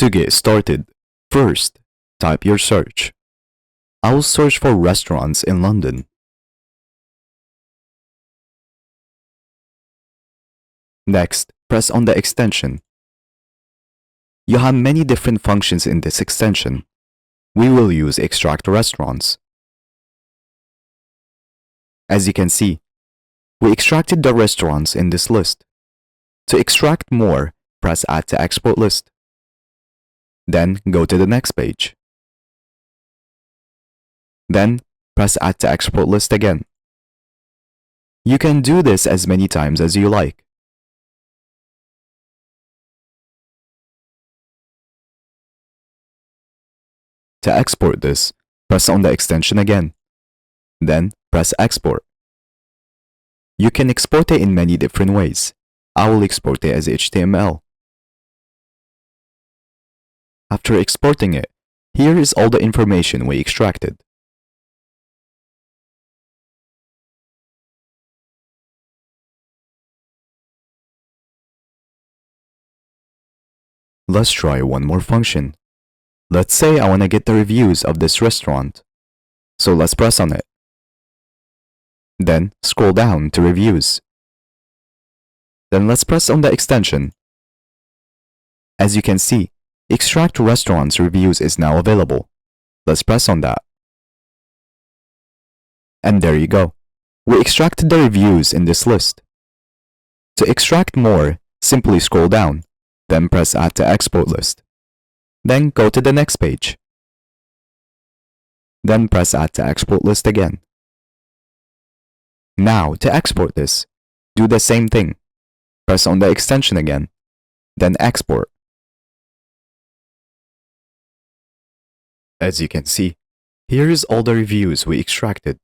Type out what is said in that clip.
To get started, first, type your search. I will search for restaurants in London. Next, press on the extension. You have many different functions in this extension. We will use extract restaurants. As you can see, we extracted the restaurants in this list. To extract more, press Add to Export List. Then go to the next page. Then press Add to Export List again. You can do this as many times as you like. To export this, press on the extension again. Then press Export. You can export it in many different ways. I will export it as HTML. After exporting it, here is all the information we extracted. Let's try one more function. Let's say I want to get the reviews of this restaurant. So let's press on it. Then scroll down to Reviews. Then let's press on the extension. As you can see, Extract Restaurants Reviews is now available. Let's press on that. And there you go. We extracted the reviews in this list. To extract more, simply scroll down, then press Add to Export List. Then go to the next page. Then press Add to Export List again. Now, to export this, do the same thing. Press on the extension again, then export. As you can see, here is all the reviews we extracted.